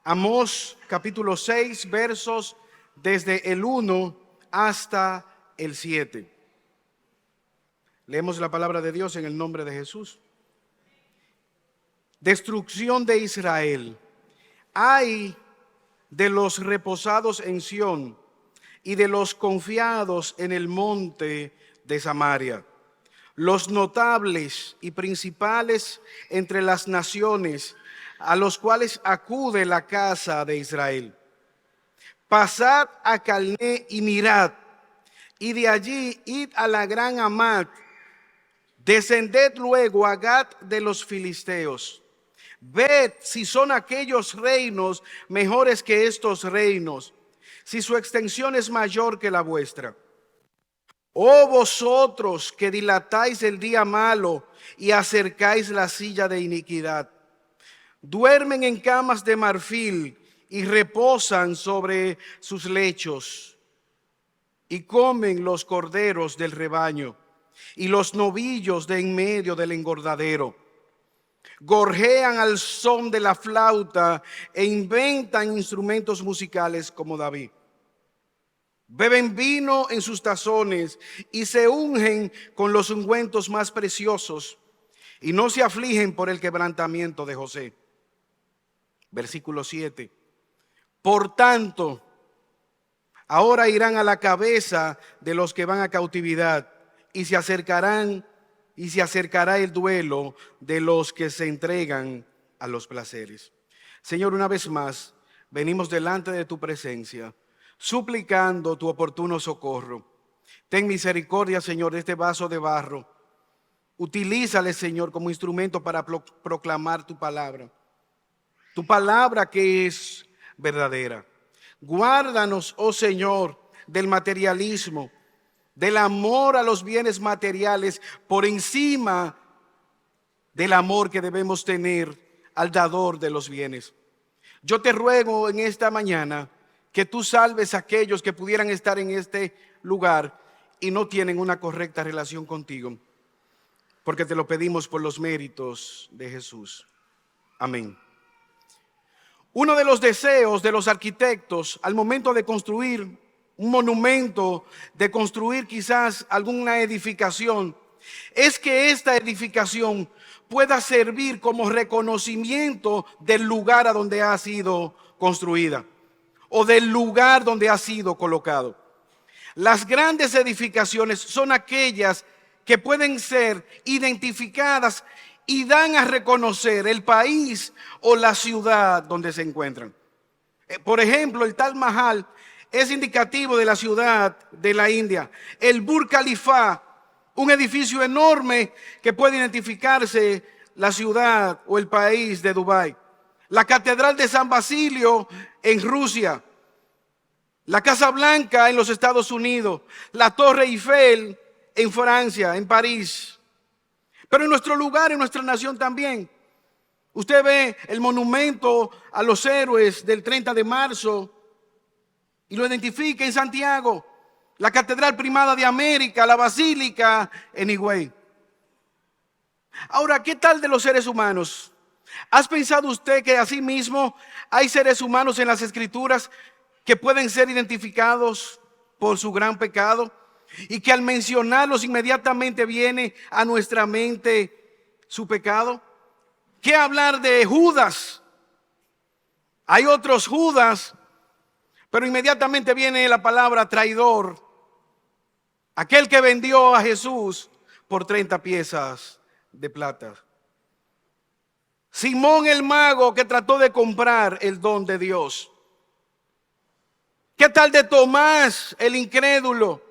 Amós capítulo 6, versos desde el 1 hasta el 7. Leemos la palabra de Dios en el nombre de Jesús. Destrucción de Israel. Ay de los reposados en Sión y de los confiados en el monte de Samaria, los notables y principales entre las naciones, a los cuales acude la casa de Israel. Pasad a Calné y mirad, y de allí id a la gran Hamat. Descended luego a Gat de los filisteos. Ved si son aquellos reinos mejores que estos reinos, si su extensión es mayor que la vuestra. Oh vosotros que dilatáis el día malo y acercáis la silla de iniquidad. Duermen en camas de marfil y reposan sobre sus lechos. Y comen los corderos del rebaño y los novillos de en medio del engordadero. Gorjean al son de la flauta e inventan instrumentos musicales como David. Beben vino en sus tazones y se ungen con los ungüentos más preciosos y no se afligen por el quebrantamiento de José. Versículo 7. Por tanto, ahora irán a la cabeza de los que van a cautividad y se acercará el duelo de los que se entregan a los placeres. Señor, una vez más, venimos delante de tu presencia, suplicando tu oportuno socorro. Ten misericordia, Señor, de este vaso de barro. Utilízale, Señor, como instrumento para proclamar tu palabra que es verdadera. Guárdanos, oh Señor, del materialismo, del amor a los bienes materiales por encima del amor que debemos tener al dador de los bienes. Yo te ruego en esta mañana que tú salves a aquellos que pudieran estar en este lugar y no tienen una correcta relación contigo, porque te lo pedimos por los méritos de Jesús. Amén. Uno de los deseos de los arquitectos al momento de construir un monumento, de construir quizás alguna edificación, es que esta edificación pueda servir como reconocimiento del lugar a donde ha sido construida o del lugar donde ha sido colocado. Las grandes edificaciones son aquellas que pueden ser identificadas y dan a reconocer el país o la ciudad donde se encuentran. Por ejemplo, el Taj Mahal es indicativo de la ciudad de la India. El Burj Khalifa, un edificio enorme que puede identificarse la ciudad o el país de Dubái. La Catedral de San Basilio en Rusia. La Casa Blanca en los Estados Unidos. La Torre Eiffel en Francia, en París. Pero en nuestro lugar, en nuestra nación también. Usted ve el monumento a los héroes del 30 de marzo y lo identifica en Santiago. La Catedral Primada de América, la Basílica en Higüey. Ahora, ¿qué tal de los seres humanos? ¿Has pensado usted que asimismo hay seres humanos en las Escrituras que pueden ser identificados por su gran pecado? Y que al mencionarlos inmediatamente viene a nuestra mente su pecado. ¿Qué hablar de Judas? Hay otros Judas, pero inmediatamente viene la palabra traidor. Aquel que vendió a Jesús por 30 piezas de plata. Simón el mago que trató de comprar el don de Dios. ¿Qué tal de Tomás el incrédulo?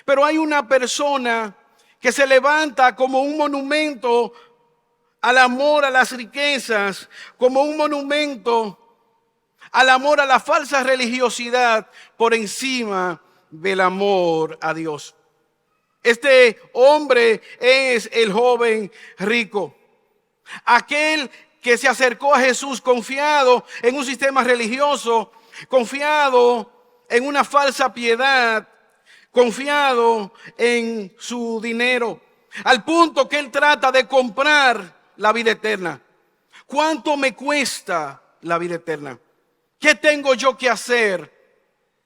Pero hay una persona que se levanta como un monumento al amor a las riquezas, como un monumento al amor a la falsa religiosidad por encima del amor a Dios. Este hombre es el joven rico, aquel que se acercó a Jesús confiado en un sistema religioso, confiado en una falsa piedad, confiado en su dinero, al punto que él trata de comprar la vida eterna. ¿Cuánto me cuesta la vida eterna. ¿Qué tengo yo que hacer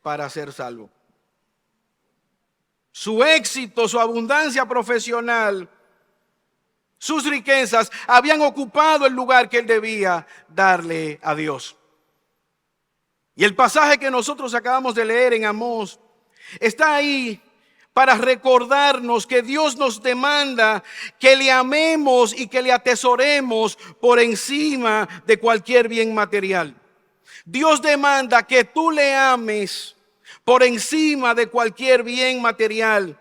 para ser salvo? Su éxito, su abundancia profesional, sus riquezas habían ocupado el lugar que él debía darle a Dios. Y el pasaje que nosotros acabamos de leer en Amós está ahí para recordarnos que Dios nos demanda que le amemos y que le atesoremos por encima de cualquier bien material. Dios demanda que tú le ames por encima de cualquier bien material,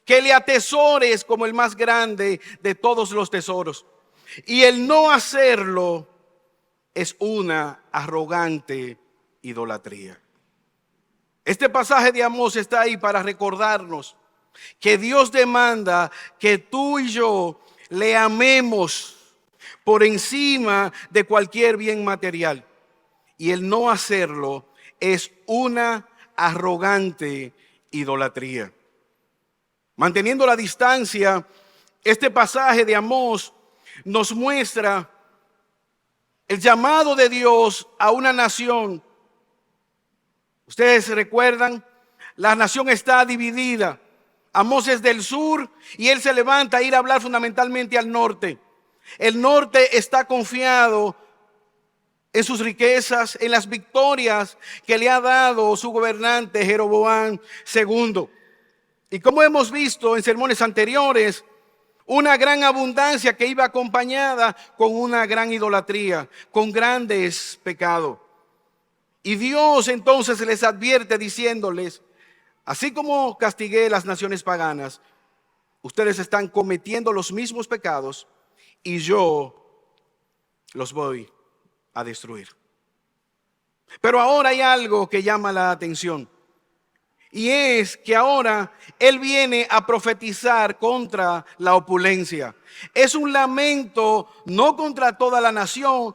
que le atesores como el más grande de todos los tesoros. Y el no hacerlo es una arrogante idolatría. Este pasaje de Amós está ahí para recordarnos que Dios demanda que tú y yo le amemos por encima de cualquier bien material. Y el no hacerlo es una arrogante idolatría. Manteniendo la distancia, este pasaje de Amós nos muestra el llamado de Dios a una nación. Ustedes recuerdan, la nación está dividida. Amós es del sur y él se levanta a ir a hablar fundamentalmente al norte. El norte está confiado en sus riquezas, en las victorias que le ha dado su gobernante Jeroboam II. Y como hemos visto en sermones anteriores, una gran abundancia que iba acompañada con una gran idolatría, con grandes pecados. Y Dios entonces les advierte diciéndoles, así como castigué las naciones paganas, ustedes están cometiendo los mismos pecados y yo los voy a destruir. Pero ahora hay algo que llama la atención. Y es que ahora él viene a profetizar contra la opulencia. Es un lamento no contra toda la nación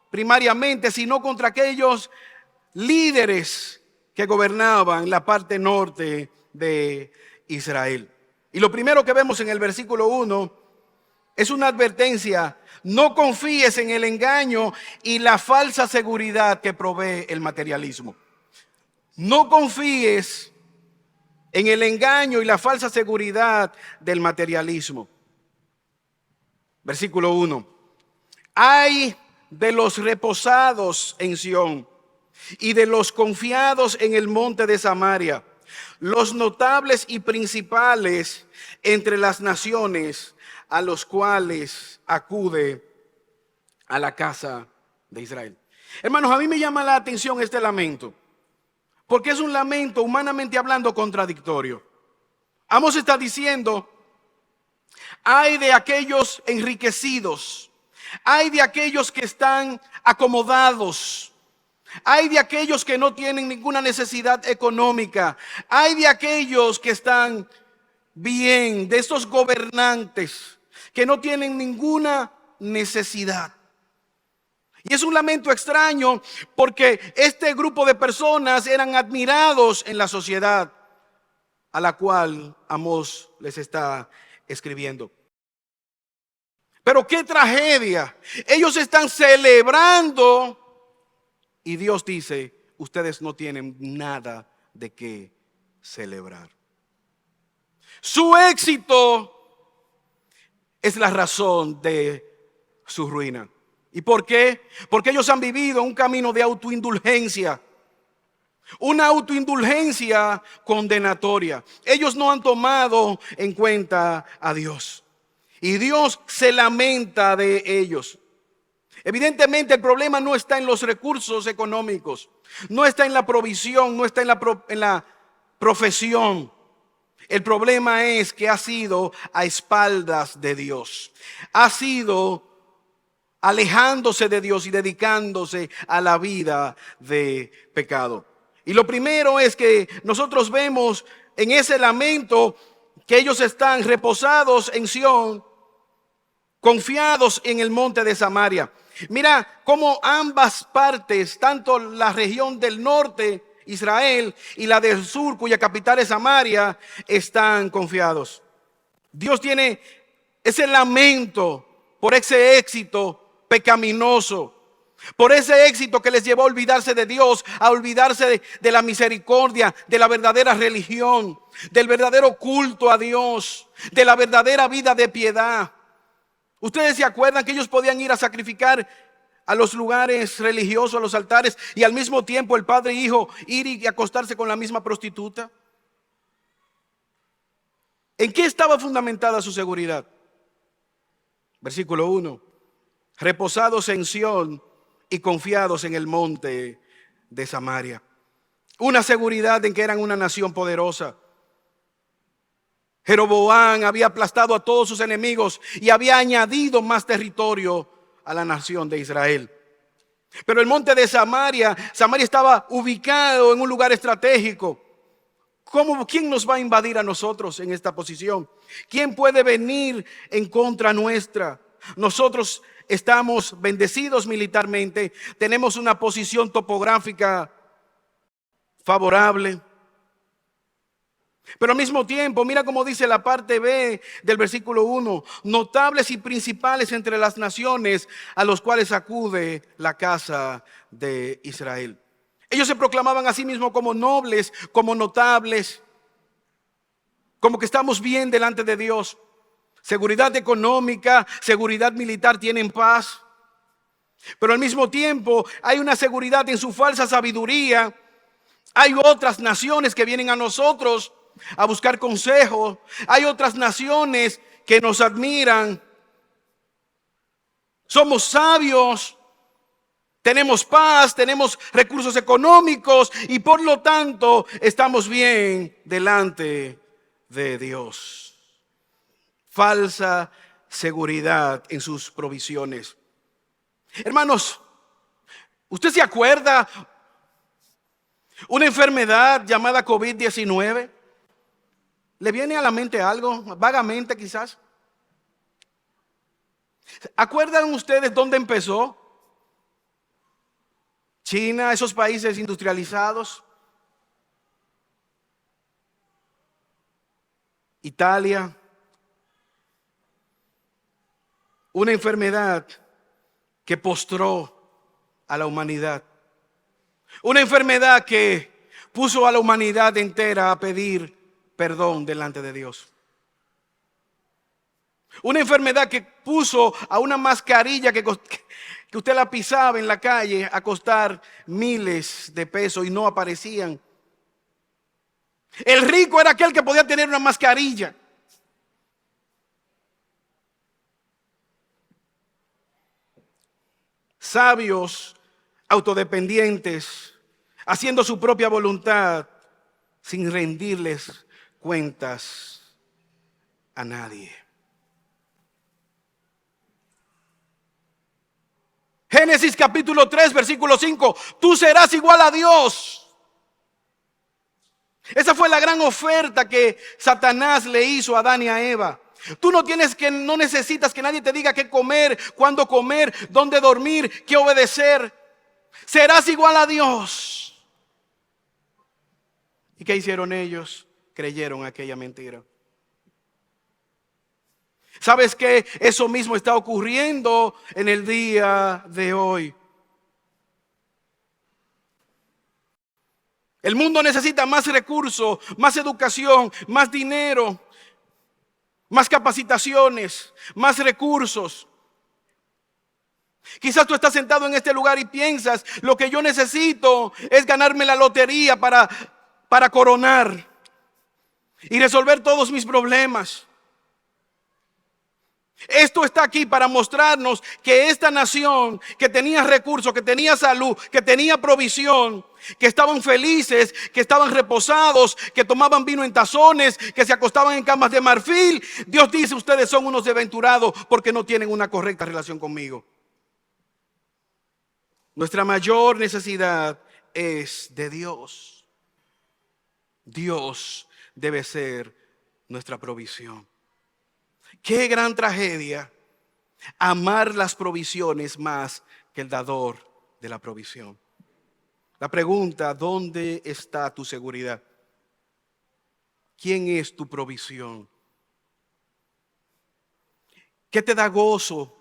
primariamente, sino contra aquellos líderes que gobernaban la parte norte de Israel. Y lo primero que vemos en el versículo 1 es una advertencia: no confíes en el engaño y la falsa seguridad que provee el materialismo. No confíes en el engaño y la falsa seguridad del materialismo. Versículo 1. Ay de los reposados en Sión y de los confiados en el monte de Samaria, los notables y principales entre las naciones a los cuales acude a la casa de Israel. Hermanos, a mí me llama la atención este lamento, porque es un lamento humanamente hablando contradictorio. Amós está diciendo: ay de aquellos enriquecidos, ay de aquellos que están acomodados, hay de aquellos que no tienen ninguna necesidad económica, hay de aquellos que están bien, de estos gobernantes que no tienen ninguna necesidad. Y es un lamento extraño porque este grupo de personas eran admirados en la sociedad a la cual Amós les está escribiendo. Pero qué tragedia, ellos están celebrando y Dios dice: ustedes no tienen nada de qué celebrar. Su éxito es la razón de su ruina. ¿Y por qué? Porque ellos han vivido un camino de autoindulgencia. Una autoindulgencia condenatoria. Ellos no han tomado en cuenta a Dios. Y Dios se lamenta de ellos. Evidentemente el problema no está en los recursos económicos, no está en la provisión, no está en la profesión. El problema es que ha sido a espaldas de Dios. Ha sido alejándose de Dios y dedicándose a la vida de pecado. Y lo primero es que nosotros vemos en ese lamento que ellos están reposados en Sión, confiados en el monte de Samaria. Mira cómo ambas partes, tanto la región del norte, Israel, y la del sur, cuya capital es Samaria, están confiados. Dios tiene ese lamento por ese éxito pecaminoso. Por ese éxito que les llevó a olvidarse de Dios, a olvidarse de la misericordia, de la verdadera religión, del verdadero culto a Dios, de la verdadera vida de piedad. Ustedes se acuerdan que ellos podían ir a sacrificar a los lugares religiosos, a los altares, y al mismo tiempo el padre e hijo ir y acostarse con la misma prostituta. ¿En qué estaba fundamentada su seguridad? Versículo 1. Reposados en Sión y confiados en el monte de Samaria. Una seguridad en que eran una nación poderosa. Jeroboam había aplastado a todos sus enemigos y había añadido más territorio a la nación de Israel. Pero el monte de Samaria estaba ubicado en un lugar estratégico. ¿Quién nos va a invadir a nosotros en esta posición? ¿Quién puede venir en contra nuestra? Nosotros estamos bendecidos militarmente, tenemos una posición topográfica favorable. Pero al mismo tiempo, mira cómo dice la parte B del versículo 1: notables y principales entre las naciones a los cuales acude la casa de Israel. Ellos se proclamaban a sí mismos como nobles, como notables, como que estamos bien delante de Dios. Seguridad económica, seguridad militar, tienen paz. Pero al mismo tiempo hay una seguridad en su falsa sabiduría. Hay otras naciones que vienen a nosotros a buscar consejo. Hay otras naciones que nos admiran. Somos sabios, tenemos paz, tenemos recursos económicos y por lo tanto estamos bien delante de Dios. Falsa seguridad en sus provisiones. Hermanos, ¿usted se acuerda una enfermedad llamada COVID-19? ¿Le viene a la mente algo? Vagamente quizás. ¿Acuerdan ustedes dónde empezó? China, esos países industrializados. Italia. Una enfermedad que postró a la humanidad. Una enfermedad que puso a la humanidad entera a pedir perdón delante de Dios. Una enfermedad que puso a una mascarilla que usted la pisaba en la calle a costar miles de pesos y no aparecían. El rico era aquel que podía tener una mascarilla. Sabios, autodependientes, haciendo su propia voluntad sin rendirles cuentas a nadie. Génesis capítulo 3, versículo 5. Tú serás igual a Dios. Esa fue la gran oferta que Satanás le hizo a Adán y a Eva. Tú no necesitas que nadie te diga qué comer, cuándo comer, dónde dormir, qué obedecer. Serás igual a Dios. ¿Y qué hicieron ellos? Creyeron aquella mentira. ¿Sabes qué? Eso mismo está ocurriendo en el día de hoy. El mundo necesita más recursos, más educación, más dinero, más capacitaciones, más recursos. Quizás tú estás sentado en este lugar y piensas: lo que yo necesito es ganarme la lotería para coronar y resolver todos mis problemas. Esto está aquí para mostrarnos que esta nación que tenía recursos, que tenía salud, que tenía provisión, que estaban felices, que estaban reposados, que tomaban vino en tazones, que se acostaban en camas de marfil, Dios dice: ustedes son unos desventurados porque no tienen una correcta relación conmigo. Nuestra mayor necesidad es de Dios. Dios debe ser nuestra provisión. Qué gran tragedia amar las provisiones más que el dador de la provisión. La pregunta: ¿dónde está tu seguridad? ¿Quién es tu provisión? ¿Qué te da gozo?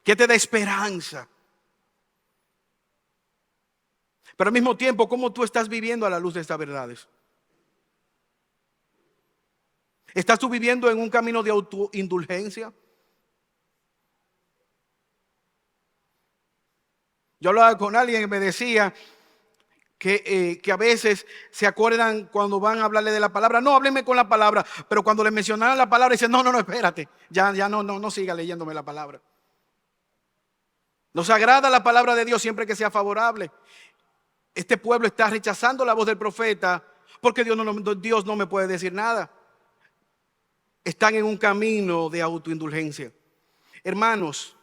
que te da esperanza. Pero al mismo tiempo, ¿cómo tú estás viviendo a la luz de estas verdades? ¿Estás tú viviendo en un camino de autoindulgencia? Yo hablaba con alguien que me decía que a veces se acuerdan cuando van a hablarle de la palabra. No, háblenme con la palabra. Pero cuando le mencionaron la palabra, dicen, no, espérate. Ya no siga leyéndome la palabra. Nos agrada la palabra de Dios siempre que sea favorable. Este pueblo está rechazando la voz del profeta porque Dios no me puede decir nada. Están en un camino de autoindulgencia. Hermanos,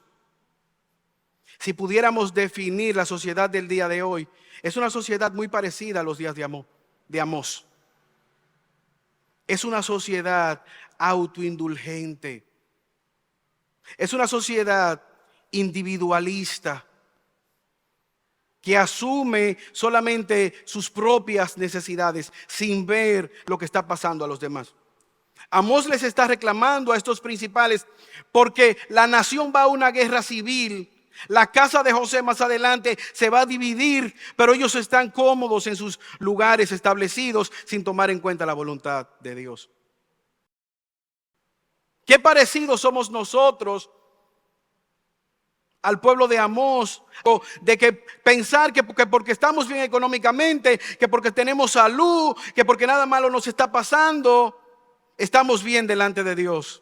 si pudiéramos definir la sociedad del día de hoy, es una sociedad muy parecida a los días de Amós. Es una sociedad autoindulgente. Es una sociedad individualista que asume solamente sus propias necesidades sin ver lo que está pasando a los demás. Amós les está reclamando a estos principales porque la nación va a una guerra civil. La casa de José más adelante se va a dividir, pero ellos están cómodos en sus lugares establecidos sin tomar en cuenta la voluntad de Dios. Qué parecidos somos nosotros al pueblo de Amós, de que pensar que porque estamos bien económicamente, que porque tenemos salud, que porque nada malo nos está pasando, estamos bien delante de Dios.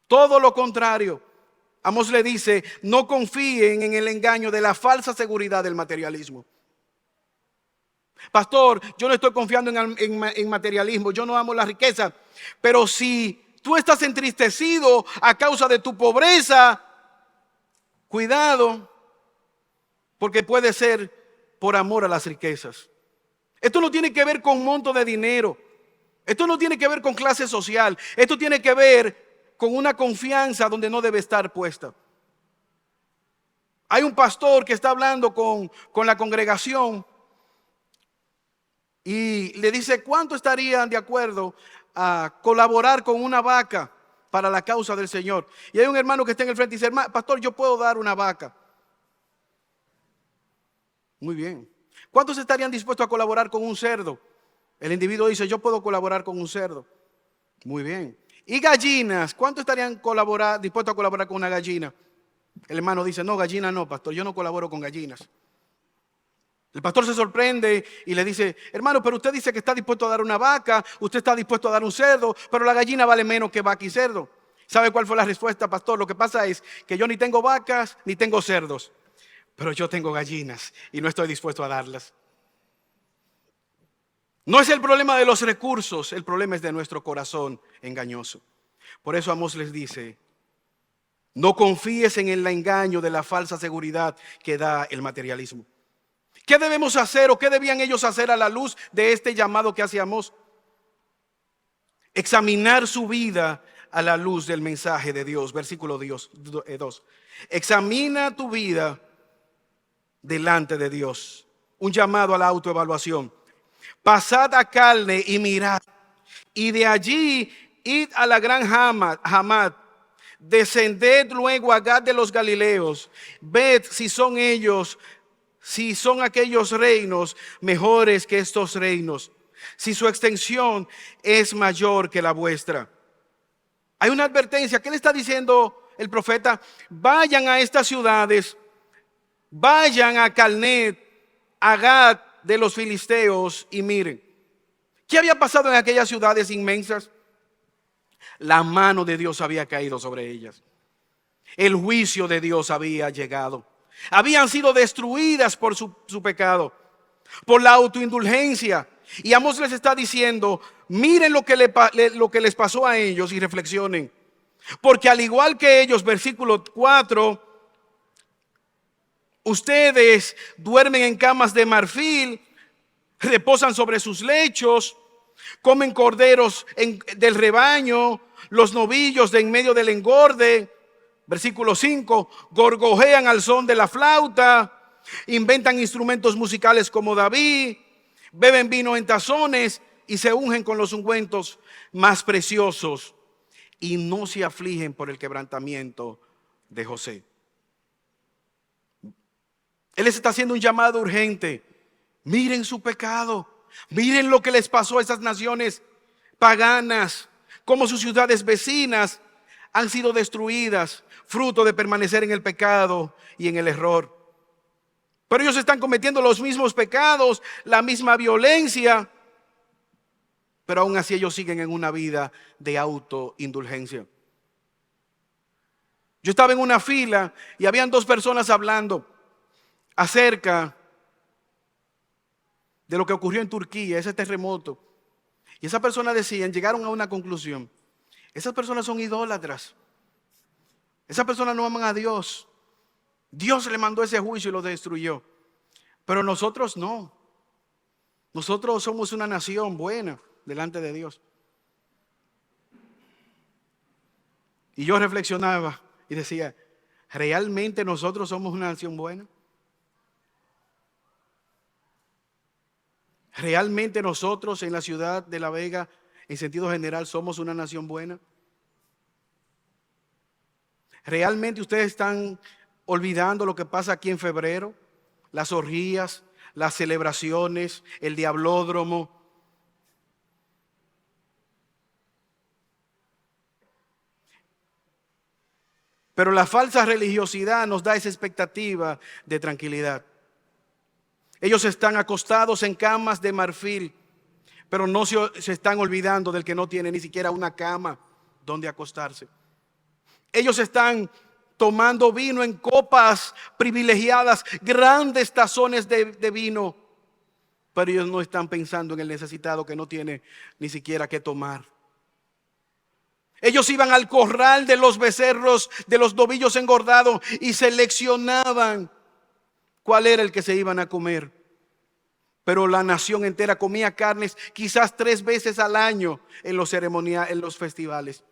Todo lo contrario. Amós le dice, no confíen en el engaño de la falsa seguridad del materialismo. Pastor, yo no estoy confiando en materialismo, yo no amo la riqueza, pero si tú estás entristecido a causa de tu pobreza, cuidado, porque puede ser por amor a las riquezas. Esto no tiene que ver con monto de dinero, esto no tiene que ver con clase social, esto tiene que ver con una confianza donde no debe estar puesta. Hay un pastor que está hablando con la congregación y le dice, ¿cuánto estarían de acuerdo a colaborar con una vaca para la causa del Señor? Y hay un hermano que está en el frente y dice, pastor, yo puedo dar una vaca. Muy bien. ¿Cuántos estarían dispuestos a colaborar con un cerdo? El individuo dice, yo puedo colaborar con un cerdo. Muy bien. ¿Y gallinas? ¿Cuántos estarían dispuestos a colaborar con una gallina? El hermano dice, no, gallina no, pastor, yo no colaboro con gallinas. El pastor se sorprende y le dice, hermano, pero usted dice que está dispuesto a dar una vaca, usted está dispuesto a dar un cerdo, pero la gallina vale menos que vaca y cerdo. ¿Sabe cuál fue la respuesta, pastor? Lo que pasa es que yo ni tengo vacas ni tengo cerdos, pero yo tengo gallinas y no estoy dispuesto a darlas. No es el problema de los recursos, el problema es de nuestro corazón engañoso. Por eso Amós les dice, no confíes en el engaño de la falsa seguridad que da el materialismo. ¿Qué debemos hacer o qué debían ellos hacer a la luz de este llamado que hace Amós? Examinar su vida a la luz del mensaje de Dios. Versículo 2. Examina tu vida delante de Dios. Un llamado a la autoevaluación. Pasad a Calne y mirad, y de allí id a la gran Hamad, descended luego a Gad de los Galileos, ved si son aquellos reinos mejores que estos reinos, si su extensión es mayor que la vuestra. Hay una advertencia. ¿Qué le está diciendo el profeta? Vayan a estas ciudades, vayan a Calnet, a Gad de los filisteos y miren. ¿Qué había pasado en aquellas ciudades inmensas? La mano de Dios había caído sobre ellas. El juicio de Dios había llegado. Habían sido destruidas por su pecado, por la autoindulgencia. Y Amós les está diciendo, miren lo que les pasó a ellos y reflexionen. Porque al igual que ellos, versículo 4, ustedes duermen en camas de marfil, reposan sobre sus lechos, comen corderos del rebaño, los novillos de en medio del engorde. Versículo 5, gorgojean al son de la flauta, inventan instrumentos musicales como David, beben vino en tazones y se ungen con los ungüentos más preciosos y no se afligen por el quebrantamiento de José. Él les está haciendo un llamado urgente. Miren su pecado. Miren lo que les pasó a esas naciones paganas, cómo sus ciudades vecinas han sido destruidas, fruto de permanecer en el pecado y en el error. Pero ellos están cometiendo los mismos pecados, la misma violencia, pero aún así ellos siguen en una vida de autoindulgencia. Yo estaba en una fila y habían dos personas hablando acerca de lo que ocurrió en Turquía, ese terremoto. Y esas personas decían, llegaron a una conclusión: esas personas son idólatras. Esas personas no aman a Dios. Dios le mandó ese juicio y lo destruyó. Pero nosotros no. Nosotros somos una nación buena delante de Dios. Y yo reflexionaba y decía, ¿realmente nosotros somos una nación buena? ¿Realmente nosotros en la ciudad de La Vega, en sentido general, somos una nación buena? ¿Realmente ustedes están olvidando lo que pasa aquí en febrero? Las orgías, las celebraciones, el diablódromo. Pero la falsa religiosidad nos da esa expectativa de tranquilidad. Ellos están acostados en camas de marfil, pero no se están olvidando del que no tiene ni siquiera una cama donde acostarse. Ellos están tomando vino en copas privilegiadas, grandes tazones de vino, pero ellos no están pensando en el necesitado que no tiene ni siquiera qué tomar. Ellos iban al corral de los becerros, de los novillos engordados, y seleccionaban cuál era el que se iban a comer. Pero la nación entera comía carnes quizás 3 veces al año en los ceremoniales, en los festivales.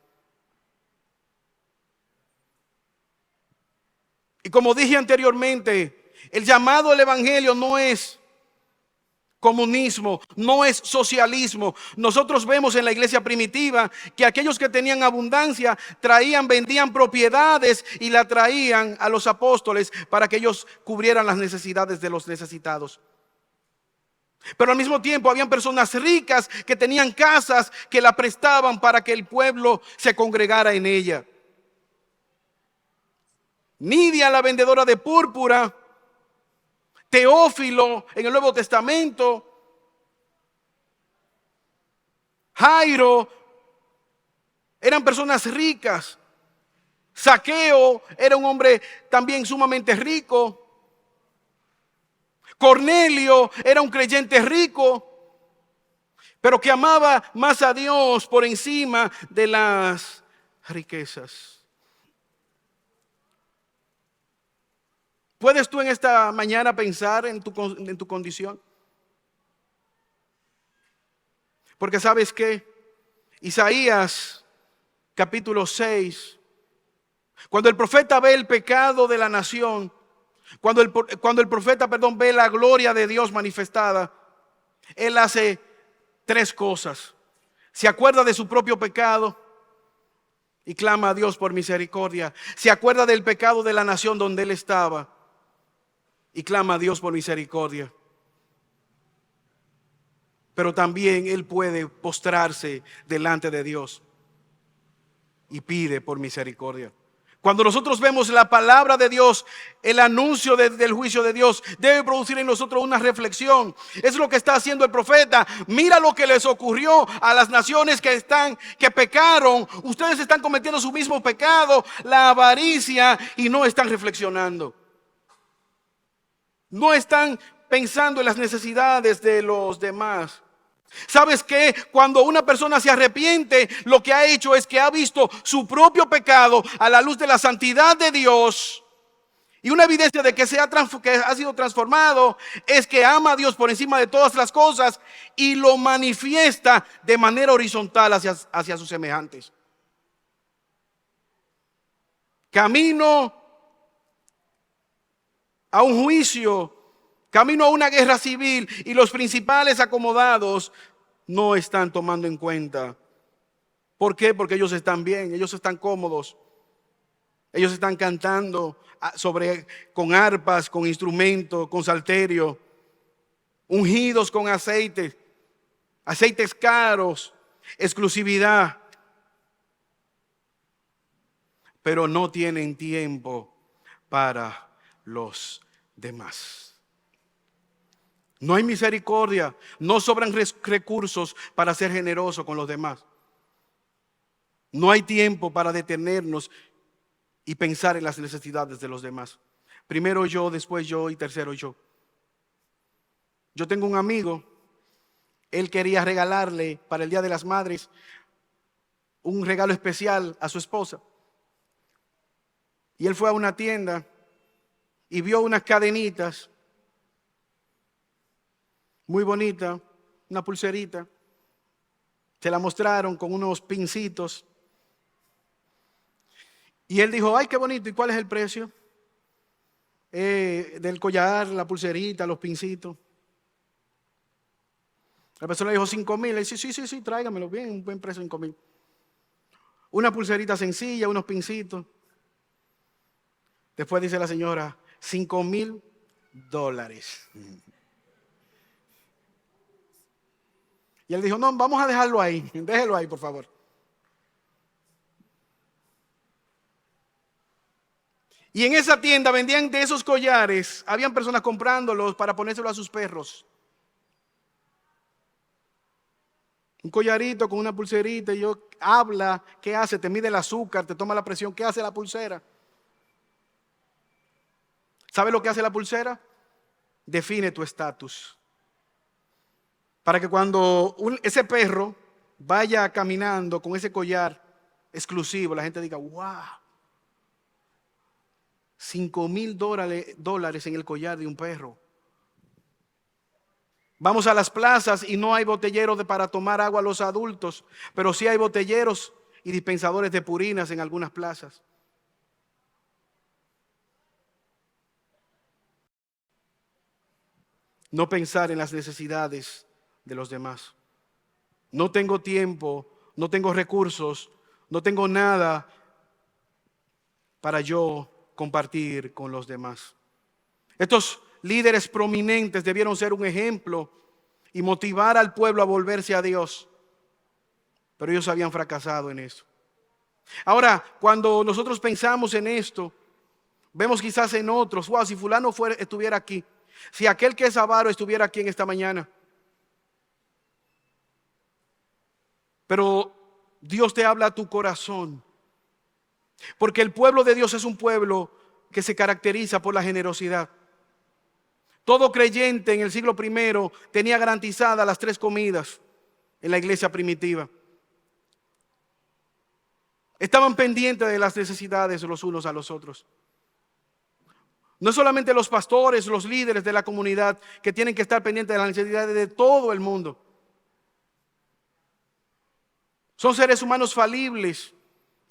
Y como dije anteriormente, el llamado al evangelio no es comunismo, no es socialismo. Nosotros vemos en la iglesia primitiva que aquellos que tenían abundancia vendían propiedades y la traían a los apóstoles para que ellos cubrieran las necesidades de los necesitados. Pero al mismo tiempo habían personas ricas que tenían casas que la prestaban para que el pueblo se congregara en ella. Nidia, la vendedora de púrpura, Teófilo en el Nuevo Testamento, Jairo, eran personas ricas. Zaqueo era un hombre también sumamente rico. Cornelio era un creyente rico, pero que amaba más a Dios por encima de las riquezas. ¿Puedes tú en esta mañana pensar en tu condición? Porque ¿sabes qué? Isaías capítulo 6, cuando el profeta ve el pecado de la nación, cuando el profeta ve la gloria de Dios manifestada, él hace 3 cosas. Se acuerda de su propio pecado y clama a Dios por misericordia. Se acuerda del pecado de la nación donde él estaba y clama a Dios por misericordia. Pero también él puede postrarse delante de Dios y pide por misericordia. Cuando nosotros vemos la palabra de Dios, el anuncio del juicio de Dios debe producir en nosotros una reflexión. Es lo que está haciendo el profeta. Mira lo que les ocurrió a las naciones que pecaron. Ustedes están cometiendo su mismo pecado, la avaricia, y no están reflexionando. No están pensando en las necesidades de los demás. ¿Sabes qué? Cuando una persona se arrepiente, lo que ha hecho es que ha visto su propio pecado a la luz de la santidad de Dios. Y una evidencia de que ha sido transformado es que ama a Dios por encima de todas las cosas y lo manifiesta de manera horizontal hacia sus semejantes. Camino a un juicio, camino a una guerra civil, y los principales acomodados no están tomando en cuenta. ¿Por qué? Porque ellos están bien, ellos están cómodos. Ellos están cantando con arpas, con instrumentos, con salterio, ungidos con aceites caros, exclusividad. Pero no tienen tiempo para los demás. No hay misericordia, no sobran recursos para ser generoso con los demás. No hay tiempo para detenernos y pensar en las necesidades de los demás. Primero yo, después yo y tercero yo. Yo tengo un amigo, él quería regalarle para el Día de las Madres un regalo especial a su esposa. Y él fue a una tienda y vio unas cadenitas muy bonitas, una pulserita. Se la mostraron con unos pincitos. Y él dijo, ay, qué bonito, ¿y cuál es el precio? Del collar, la pulserita, los pincitos. La persona le dijo 5,000. Él dice, sí, tráigamelo bien, un buen precio, 5,000. Una pulserita sencilla, unos pincitos. Después dice la señora, $5,000. Y él dijo, no, vamos a dejarlo ahí, déjelo ahí, por favor. Y en esa tienda vendían de esos collares, habían personas comprándolos para ponérselos a sus perros. Un collarito con una pulserita, y yo habla, ¿qué hace? Te mide el azúcar, te toma la presión, ¿qué hace la pulsera? ¿Sabe lo que hace la pulsera? Define tu estatus. Para que cuando ese perro vaya caminando con ese collar exclusivo, la gente diga, wow, $5,000 en el collar de un perro. Vamos a las plazas y no hay botelleros para tomar agua a los adultos, pero sí hay botelleros y dispensadores de purinas en algunas plazas. No pensar en las necesidades de los demás. No tengo tiempo, no tengo recursos, no tengo nada para yo compartir con los demás. Estos líderes prominentes debieron ser un ejemplo y motivar al pueblo a volverse a Dios. Pero ellos habían fracasado en eso. Ahora, cuando nosotros pensamos en esto, vemos quizás en otros, wow, si fulano estuviera aquí, si aquel que es avaro estuviera aquí en esta mañana. Pero Dios te habla a tu corazón. Porque el pueblo de Dios es un pueblo que se caracteriza por la generosidad. Todo creyente en el siglo I tenía garantizadas las 3 comidas en la iglesia primitiva. Estaban pendientes de las necesidades los unos a los otros. No solamente los pastores, los líderes de la comunidad que tienen que estar pendientes de las necesidades de todo el mundo. Son seres humanos falibles.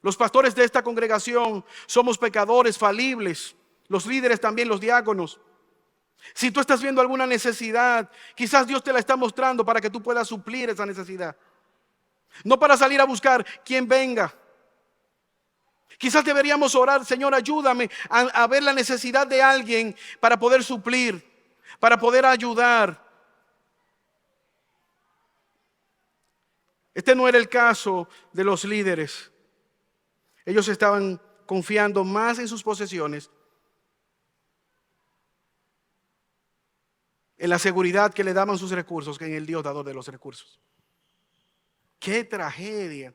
Los pastores de esta congregación somos pecadores falibles. Los líderes también, los diáconos. Si tú estás viendo alguna necesidad, quizás Dios te la está mostrando para que tú puedas suplir esa necesidad. No para salir a buscar quien venga. Quizás deberíamos orar, Señor, ayúdame a ver la necesidad de alguien para poder suplir, para poder ayudar. Este no era el caso de los líderes. Ellos estaban confiando más en sus posesiones, en la seguridad que le daban sus recursos, que en el Dios dador de los recursos. ¡Qué tragedia!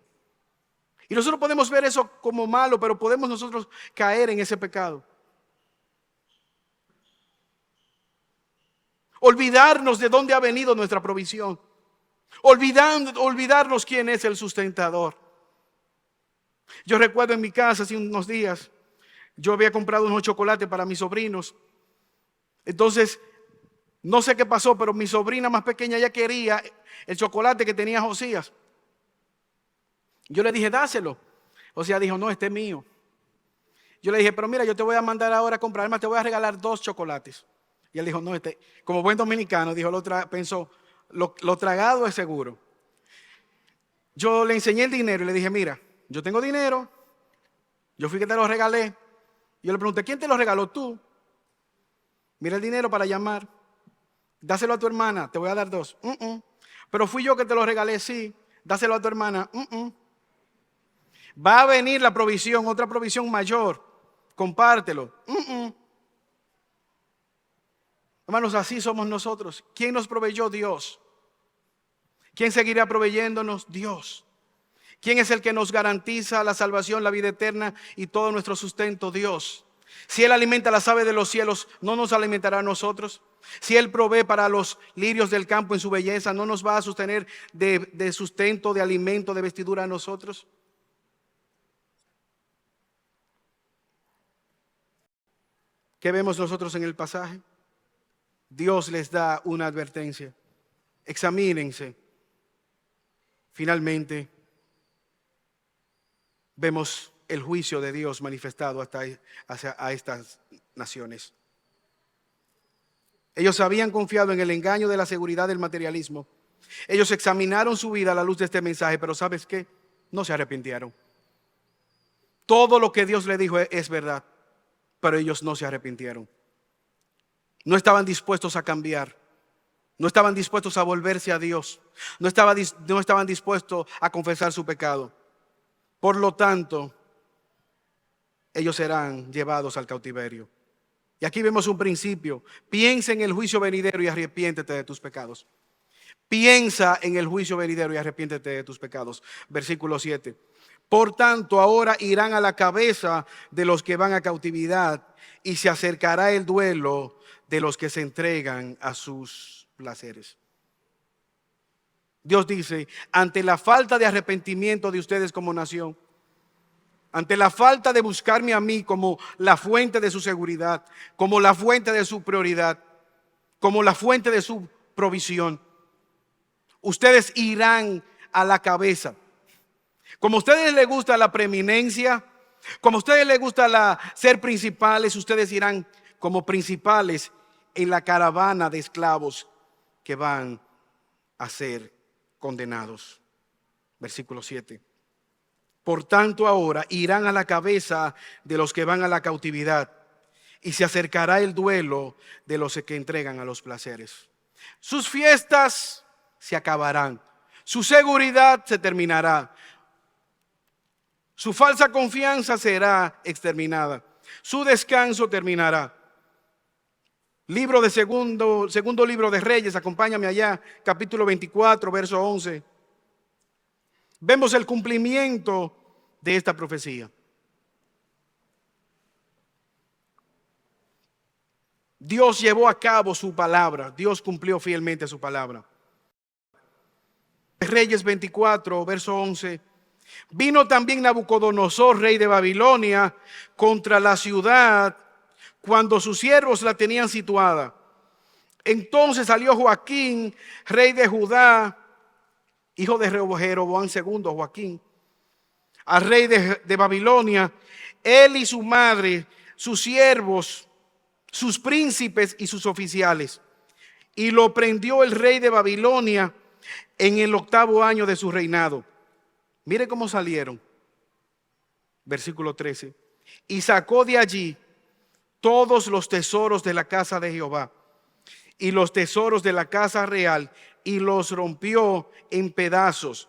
Y nosotros podemos ver eso como malo, pero podemos nosotros caer en ese pecado. Olvidarnos de dónde ha venido nuestra provisión. Olvidarnos quién es el sustentador. Yo recuerdo en mi casa hace unos días, yo había comprado unos chocolates para mis sobrinos. Entonces, no sé qué pasó, pero mi sobrina más pequeña ya quería el chocolate que tenía Josías. Yo le dije, dáselo. Josías dijo, no, este es mío. Yo le dije, pero mira, yo te voy a mandar ahora a comprar, además te voy a regalar 2 chocolates. Y él dijo, no, como buen dominicano, dijo, pensó, lo tragado es seguro. Yo le enseñé el dinero y le dije, mira, yo tengo dinero, Yo fui que te lo regalé. Yo le pregunté, ¿quién te lo regaló? Tú. Mira el dinero para llamar. Dáselo a tu hermana, te voy a dar 2. Pero fui yo que te lo regalé, sí. Dáselo a tu hermana. Va a venir la provisión, otra provisión mayor. Compártelo. Hermanos, así somos nosotros. ¿Quién nos proveyó? Dios. ¿Quién seguirá proveyéndonos? Dios. ¿Quién es el que nos garantiza la salvación, la vida eterna y todo nuestro sustento? Dios. Si Él alimenta a las aves de los cielos, ¿no nos alimentará a nosotros? Si Él provee para los lirios del campo en su belleza, ¿no nos va a sostener de sustento, de alimento, de vestidura a nosotros? ¿Qué vemos nosotros en el pasaje? Dios les da una advertencia. Examínense. Finalmente, vemos el juicio de Dios manifestado hacia estas naciones. Ellos habían confiado en el engaño de la seguridad del materialismo. Ellos examinaron su vida a la luz de este mensaje, pero ¿sabes qué? No se arrepintieron. Todo lo que Dios le dijo es verdad, pero ellos no se arrepintieron. No estaban dispuestos a cambiar. No estaban dispuestos a volverse a Dios. No estaban dispuestos a confesar su pecado. Por lo tanto, ellos serán llevados al cautiverio. Y aquí vemos un principio. Piensa en el juicio venidero y arrepiéntete de tus pecados. Piensa en el juicio venidero y arrepiéntete de tus pecados. Versículo 7. Por tanto, ahora irán a la cabeza de los que van a cautividad y se acercará el duelo de los que se entregan a sus placeres. Dios dice, ante la falta de arrepentimiento de ustedes como nación, ante la falta de buscarme a mí como la fuente de su seguridad, como la fuente de su prioridad, como la fuente de su provisión, ustedes irán a la cabeza. Como a ustedes les gusta la preeminencia, como a ustedes les gusta ser principales, ustedes irán como principales en la caravana de esclavos que van a ser condenados. Versículo 7. Por tanto, ahora irán a la cabeza de los que van a la cautividad y se acercará el duelo de los que entregan a los placeres. Sus fiestas se acabarán, su seguridad se terminará, su falsa confianza será exterminada, su descanso terminará. Segundo libro de Reyes, acompáñame allá, capítulo 24, verso 11. Vemos el cumplimiento de esta profecía. Dios llevó a cabo su palabra. Dios cumplió fielmente su palabra. Reyes 24, verso 11. Vino también Nabucodonosor, rey de Babilonia, contra la ciudad cuando sus siervos la tenían situada. Entonces salió Joaquín, rey de Judá, hijo de Jeroboam II, Joaquín, al rey de Babilonia, él y su madre, sus siervos, sus príncipes y sus oficiales. Y lo prendió el rey de Babilonia en el 8º año de su reinado. Mire cómo salieron. Versículo 13. Y sacó de allí todos los tesoros de la casa de Jehová y los tesoros de la casa real y los rompió en pedazos.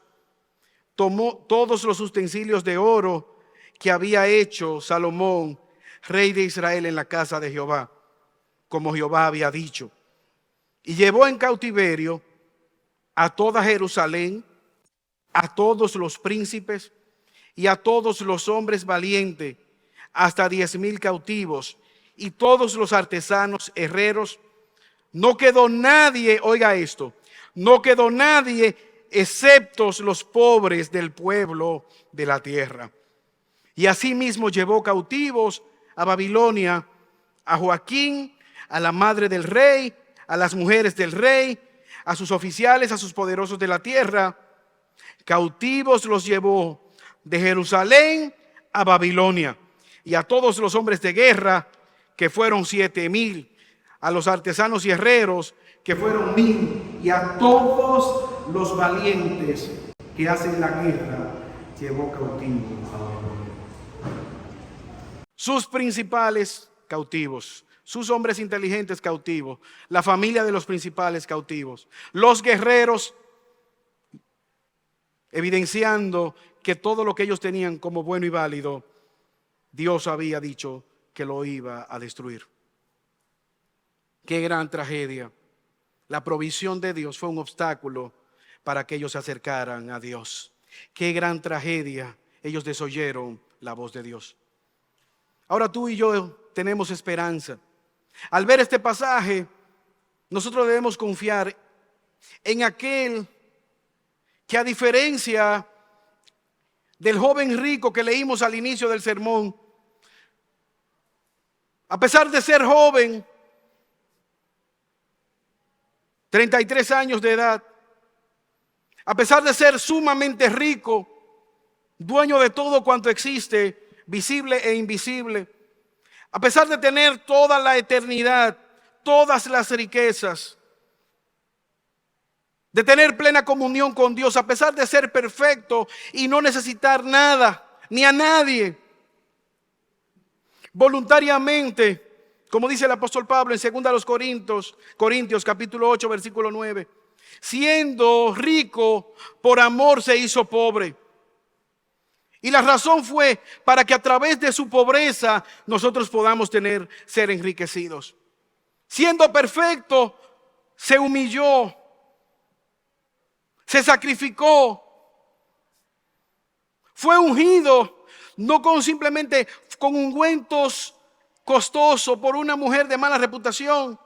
Tomó todos los utensilios de oro que había hecho Salomón, rey de Israel, en la casa de Jehová, como Jehová había dicho. Y llevó en cautiverio a toda Jerusalén, a todos los príncipes y a todos los hombres valientes, hasta 10,000 cautivos, y todos los artesanos herreros. No quedó nadie, oiga esto, no quedó nadie excepto los pobres del pueblo de la tierra. Y asimismo llevó cautivos a Babilonia a Joaquín, a la madre del rey, a las mujeres del rey, a sus oficiales, a sus poderosos de la tierra. Cautivos los llevó de Jerusalén a Babilonia, y a todos los hombres de guerra, que fueron 7,000, a los artesanos y herreros, que fueron 1,000, y a todos los valientes que hacen la guerra llevó cautivo a Babilonia. sus principales cautivos, sus hombres inteligentes cautivos, la familia de los principales cautivos, los guerreros, evidenciando que todo lo que ellos tenían como bueno y válido, Dios había dicho que lo iba a destruir. Qué gran tragedia. La provisión de Dios fue un obstáculo para que ellos se acercaran a Dios. Qué gran tragedia. Ellos desoyeron la voz de Dios. Ahora tú y yo tenemos esperanza. Al ver este pasaje, nosotros debemos confiar en aquel que, a diferencia del joven rico que leímos al inicio del sermón, a pesar de ser joven, 33 años de edad, a pesar de ser sumamente rico, dueño de todo cuanto existe, visible e invisible, a pesar de tener toda la eternidad, todas las riquezas, de tener plena comunión con Dios, a pesar de ser perfecto y no necesitar nada ni a nadie, voluntariamente, como dice el apóstol Pablo en 2 Corintios capítulo 8 versículo 9, siendo rico, por amor se hizo pobre. Y la razón fue para que a través de su pobreza nosotros podamos ser enriquecidos. Siendo perfecto, se humilló, se sacrificó, fue ungido, no simplemente con ungüentos costosos por una mujer de mala reputación,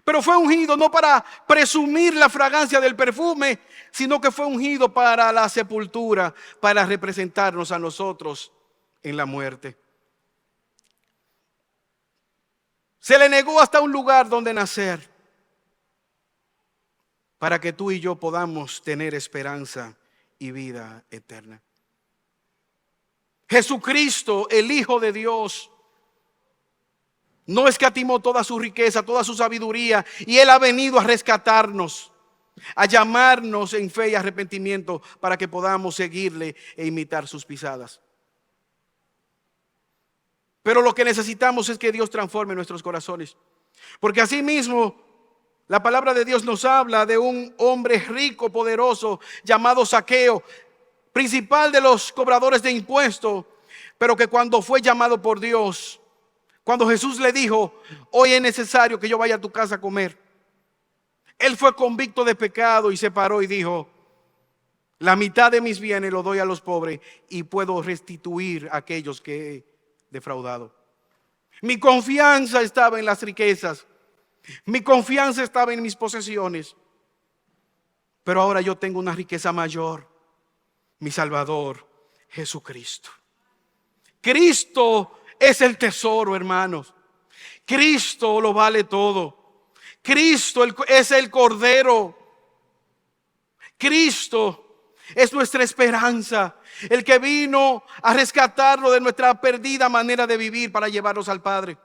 pero fue ungido no para presumir la fragancia del perfume, sino que fue ungido para la sepultura, para representarnos a nosotros en la muerte. Se le negó hasta un lugar donde nacer, para que tú y yo podamos tener esperanza y vida eterna. Jesucristo, el Hijo de Dios, no escatimó toda su riqueza, toda su sabiduría, y Él ha venido a rescatarnos, a llamarnos en fe y arrepentimiento para que podamos seguirle e imitar sus pisadas. Pero lo que necesitamos es que Dios transforme nuestros corazones, porque así mismo la palabra de Dios nos habla de un hombre rico, poderoso, llamado Zaqueo, principal de los cobradores de impuestos, pero que cuando fue llamado por Dios, cuando Jesús le dijo, hoy es necesario que yo vaya a tu casa a comer, él fue convicto de pecado y se paró y dijo, la mitad de mis bienes lo doy a los pobres y puedo restituir a aquellos que he defraudado. Mi confianza estaba en las riquezas, mi confianza estaba en mis posesiones, pero ahora yo tengo una riqueza mayor, mi Salvador Jesucristo. Cristo es el tesoro, hermanos. Cristo lo vale todo. Cristo es el Cordero. Cristo es nuestra esperanza, el que vino a rescatarnos de nuestra perdida manera de vivir para llevarnos al Padre.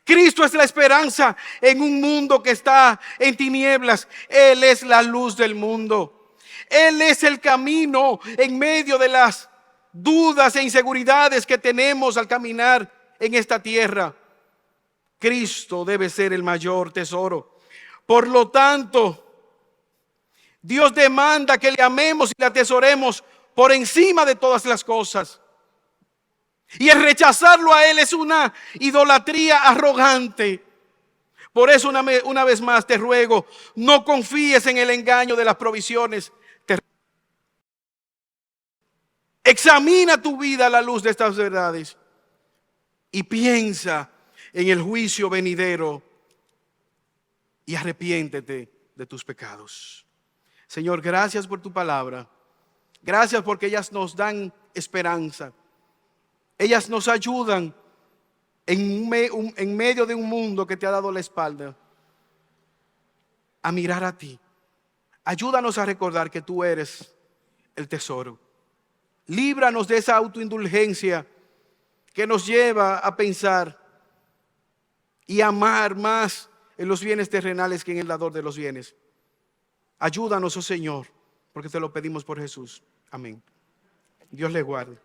Cristo es la esperanza en un mundo que está en tinieblas. Él es la luz del mundo. Él es el camino en medio de las dudas e inseguridades que tenemos al caminar en esta tierra. Cristo debe ser el mayor tesoro. Por lo tanto, Dios demanda que le amemos y le atesoremos por encima de todas las cosas. Y el rechazarlo a Él es una idolatría arrogante. Por eso una vez más te ruego, no confíes en el engaño de las provisiones. Examina tu vida a la luz de estas verdades y piensa en el juicio venidero y arrepiéntete de tus pecados. Señor, gracias por tu palabra. Gracias porque ellas nos dan esperanza. Ellas nos ayudan en medio de un mundo que te ha dado la espalda a mirar a ti. Ayúdanos a recordar que tú eres el tesoro. Líbranos de esa autoindulgencia que nos lleva a pensar y amar más en los bienes terrenales que en el dador de los bienes. Ayúdanos, oh Señor, porque te lo pedimos por Jesús. Amén. Dios le guarde.